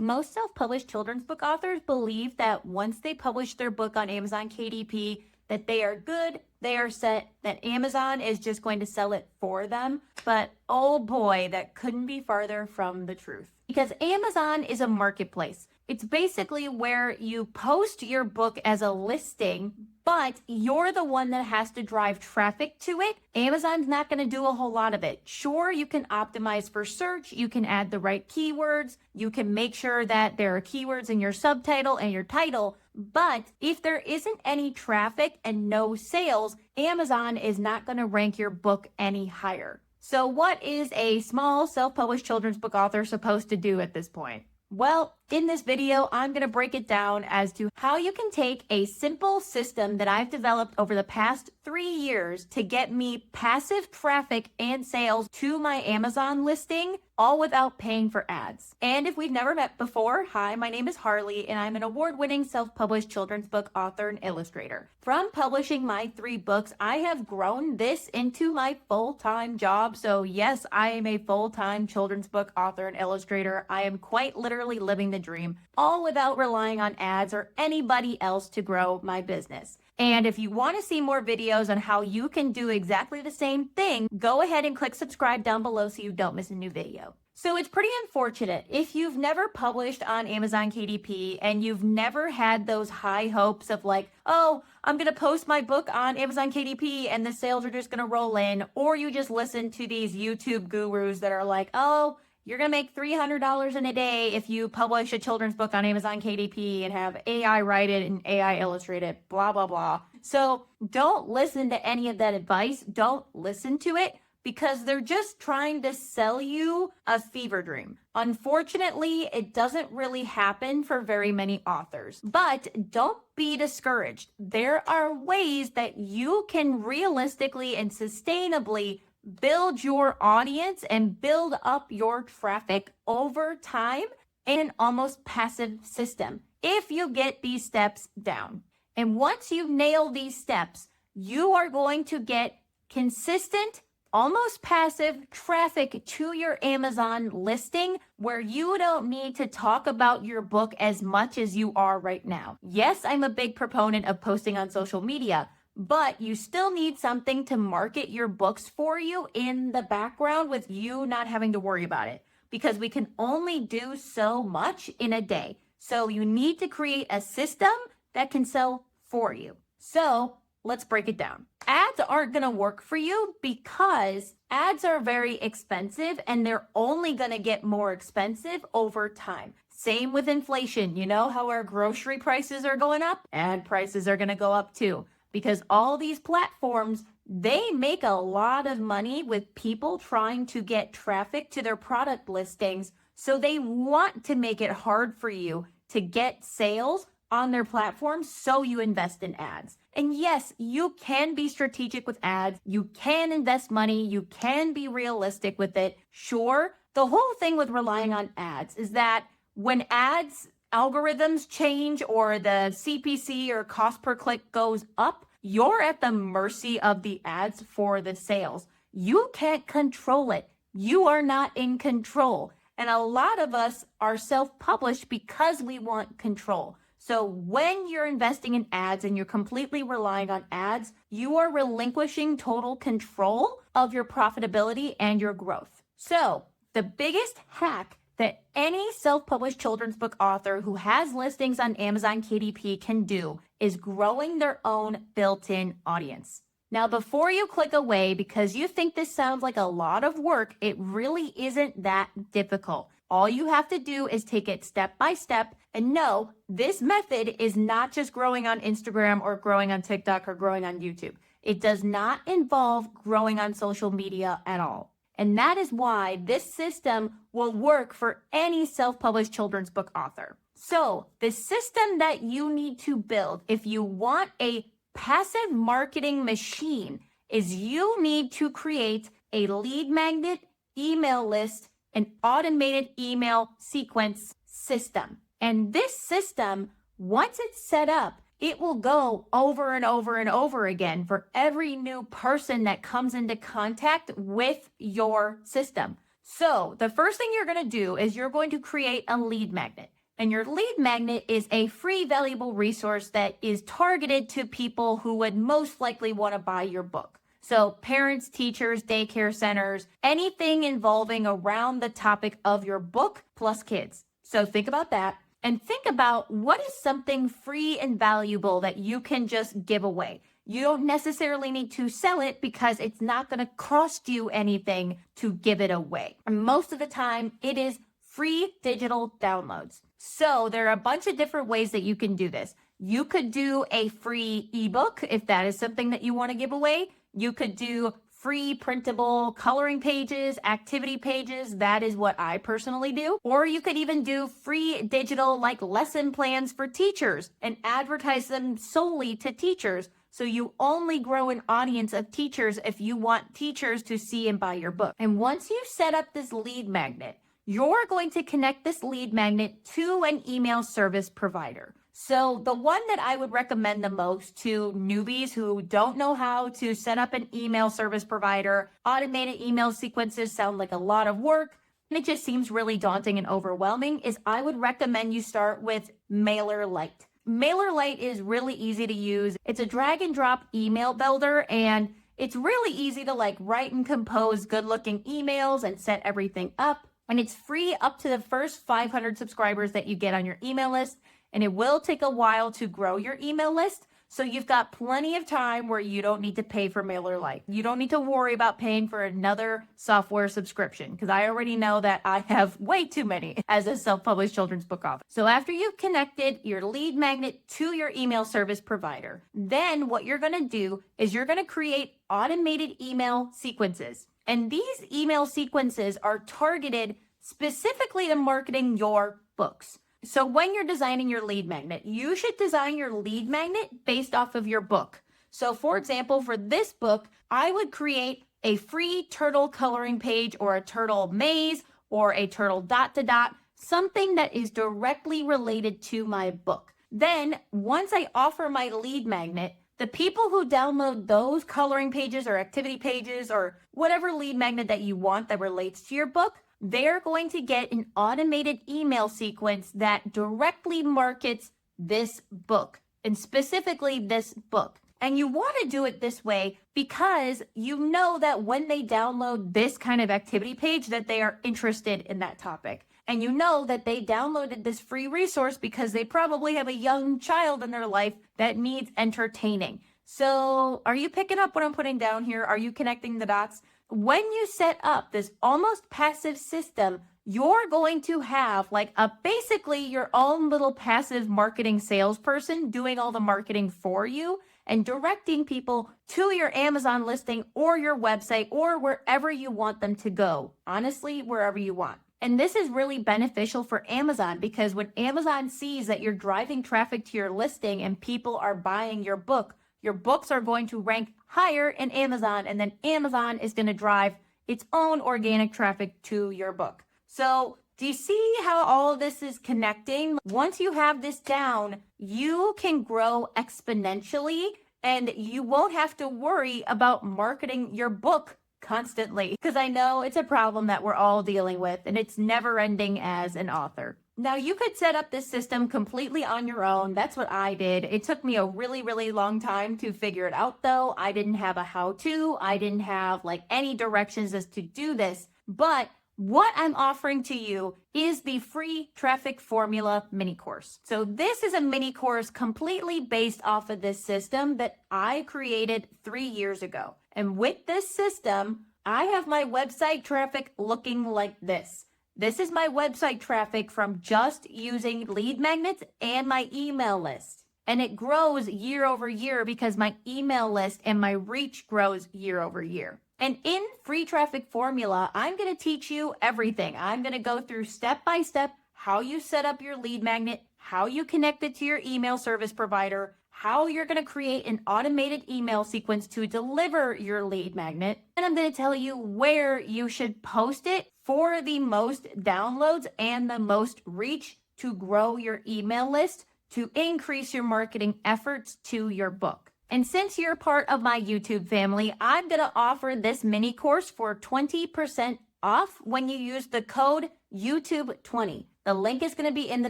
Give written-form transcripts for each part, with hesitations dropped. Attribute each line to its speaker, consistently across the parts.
Speaker 1: Most self-published children's book authors believe that once they publish their book on Amazon KDP, that they are good, they are set, that Amazon is just going to sell it for them. But oh boy, that couldn't be farther from the truth. Because Amazon is a marketplace. It's basically where you post your book as a listing, but you're the one that has to drive traffic to it. Amazon's not going to do a whole lot of it. Sure, you can optimize for search, you can add the right keywords, you can make sure that there are keywords in your subtitle and your title, but if there isn't any traffic and no sales, Amazon is not going to rank your book any higher. So what is a small self-published children's book author supposed to do at this point? Well, in this video, I'm going to break it down as to how you can take a simple system that I've developed over the past 3 years to get me passive traffic and sales to my Amazon listing, all without paying for ads. And if we've never met before, hi, my name is Harley, and I'm an award-winning self-published children's book author and illustrator. From publishing my 3 books, I have grown this into my full-time job. So yes, I am a full-time children's book author and illustrator. I am quite literally living the dream, all without relying on ads or anybody else to grow my business. And if you want to see more videos on how you can do exactly the same thing, go ahead and click subscribe down below so you don't miss a new video. So it's pretty unfortunate if you've never published on Amazon KDP and you've never had those high hopes of like, oh, I'm going to post my book on Amazon KDP and the sales are just going to roll in, or you just listen to these YouTube gurus that are like, oh, you're going to make $300 in a day if you publish a children's book on Amazon KDP and have AI write it and AI illustrate it, blah, blah, blah. So don't listen to any of that advice. Don't listen to it because they're just trying to sell you a fever dream. Unfortunately, it doesn't really happen for very many authors. But don't be discouraged. There are ways that you can realistically and sustainably build your audience and build up your traffic over time in an almost passive system if you get these steps down. And once you nail these steps, you are going to get consistent, almost passive traffic to your Amazon listing where you don't need to talk about your book as much as you are right now. Yes, I'm a big proponent of posting on social media, but you still need something to market your books for you in the background with you not having to worry about it, because we can only do so much in a day. So you need to create a system that can sell for you. So let's break it down. Ads aren't going to work for you because ads are very expensive and they're only going to get more expensive over time. Same with inflation. You know how our grocery prices are going up? Ad prices are going to go up too. Because all these platforms, they make a lot of money with people trying to get traffic to their product listings. So they want to make it hard for you to get sales on their platforms, so you invest in ads. And yes, you can be strategic with ads. You can invest money. You can be realistic with it. Sure, the whole thing with relying on ads is that when ads algorithms change or the CPC or cost per click goes up, you're at the mercy of the ads for the sales. You can't control it. You are not in control. And a lot of us are self-published because we want control. So when you're investing in ads and you're completely relying on ads, you are relinquishing total control of your profitability and your growth. So the biggest hack that any self-published children's book author who has listings on Amazon KDP can do is growing their own built-in audience. Now, before you click away because you think this sounds like a lot of work, it really isn't that difficult. All you have to do is take it step by step and know this method is not just growing on Instagram or growing on TikTok or growing on YouTube. It does not involve growing on social media at all. And that is why this system will work for any self-published children's book author. So the system that you need to build if you want a passive marketing machine is you need to create a lead magnet, email list, an automated email sequence system. And this system, once it's set up, it will go over and over and over again for every new person that comes into contact with your system. So the first thing you're going to do is you're going to create a lead magnet. And your lead magnet is a free, valuable resource that is targeted to people who would most likely want to buy your book. So parents, teachers, daycare centers, anything involving around the topic of your book plus kids. So think about that and think about what is something free and valuable that you can just give away. You don't necessarily need to sell it because it's not going to cost you anything to give it away. And most of the time, it is free digital downloads. So there are a bunch of different ways that you can do this. You could do a free ebook if that is something that you want to give away. You could do free printable coloring pages, activity pages. That is what I personally do. Or you could even do free digital like lesson plans for teachers and advertise them solely to teachers. So you only grow an audience of teachers if you want teachers to see and buy your book. And once you set up this lead magnet, you're going to connect this lead magnet to an email service provider. So the one that I would recommend the most to newbies who don't know how to set up an email service provider, automated email sequences sound like a lot of work, and it just seems really daunting and overwhelming, is I would recommend you start with MailerLite. MailerLite is really easy to use. It's a drag and drop email builder, and it's really easy to like write and compose good looking emails and set everything up. And it's free up to the first 500 subscribers that you get on your email list. And it will take a while to grow your email list. So you've got plenty of time where you don't need to pay for MailerLite. You don't need to worry about paying for another software subscription because I already know that I have way too many as a self-published children's book author. So after you've connected your lead magnet to your email service provider, then what you're going to do is you're going to create automated email sequences. And these email sequences are targeted specifically to marketing your books. So when you're designing your lead magnet, you should design your lead magnet based off of your book. So for example, for this book, I would create a free turtle coloring page or a turtle maze or a turtle dot to dot, something that is directly related to my book. Then once I offer my lead magnet, the people who download those coloring pages or activity pages or whatever lead magnet that you want that relates to your book, they're going to get an automated email sequence that directly markets this book, and specifically this book. And you want to do it this way because you know that when they download this kind of activity page that they are interested in that topic. And you know that they downloaded this free resource because they probably have a young child in their life that needs entertaining. So are you picking up what I'm putting down here? Are you connecting the dots? When you set up this almost passive system, you're going to have like basically your own little passive marketing salesperson doing all the marketing for you and directing people to your Amazon listing or your website or wherever you want them to go. Honestly, wherever you want. And this is really beneficial for Amazon because when Amazon sees that you're driving traffic to your listing and people are buying your books are going to rank higher in Amazon, and then Amazon is going to drive its own organic traffic to your book. So do you see how all of this is connecting? Once you have this down, you can grow exponentially and you won't have to worry about marketing your book constantly, because I know it's a problem that we're all dealing with and it's never ending as an author. Now you could set up this system completely on your own. That's what I did. It took me a really, really long time to figure it out though. I didn't have a how-to. I didn't have like any directions as to do this, but what I'm offering to you is the free traffic formula mini course. So this is a mini course completely based off of this system that I created 3 years ago. And with this system, I have my website traffic looking like this. This is my website traffic from just using lead magnets and my email list. And it grows year over year because my email list and my reach grows year over year. And in Free Traffic Formula, I'm going to teach you everything. I'm going to go through step by step how you set up your lead magnet, how you connect it to your email service provider, how you're going to create an automated email sequence to deliver your lead magnet. And I'm going to tell you where you should post it for the most downloads and the most reach to grow your email list to increase your marketing efforts to your book. And since you're part of my YouTube family, I'm going to offer this mini course for 20% off when you use the code YouTube20. The link is going to be in the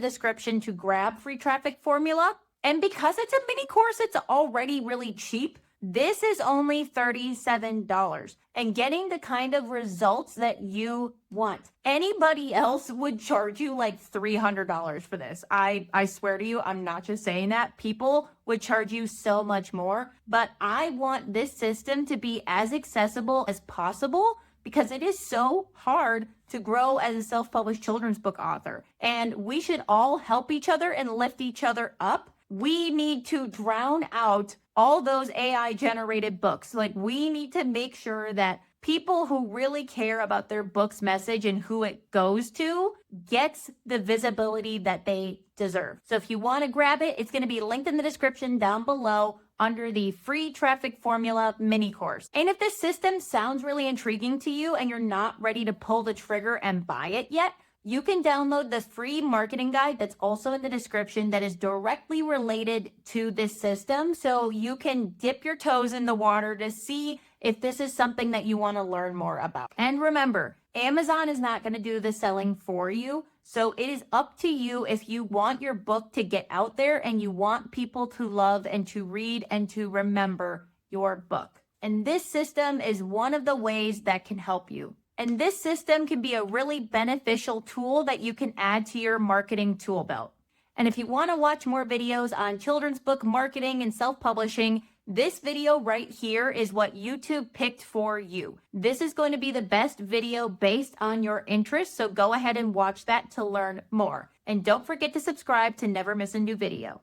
Speaker 1: description to grab free traffic formula. And because it's a mini course, it's already really cheap. This is only $37 and getting the kind of results that you want. Anybody else would charge you like $300 for this. I swear to you, I'm not just saying that. People would charge you so much more, but I want this system to be as accessible as possible because it is so hard to grow as a self-published children's book author. And we should all help each other and lift each other up. We need to drown out all those AI generated books. Like, we need to make sure that people who really care about their book's message and who it goes to gets the visibility that they deserve. So if you want to grab it, it's going to be linked in the description down below under the free traffic formula mini course. And if this system sounds really intriguing to you and you're not ready to pull the trigger and buy it yet, you can download the free marketing guide that's also in the description that is directly related to this system. So you can dip your toes in the water to see if this is something that you want to learn more about. And remember, Amazon is not going to do the selling for you. So it is up to you if you want your book to get out there and you want people to love and to read and to remember your book. And this system is one of the ways that can help you. And this system can be a really beneficial tool that you can add to your marketing tool belt. And if you want to watch more videos on children's book marketing and self-publishing, this video right here is what YouTube picked for you. This is going to be the best video based on your interests, so go ahead and watch that to learn more. And don't forget to subscribe to never miss a new video.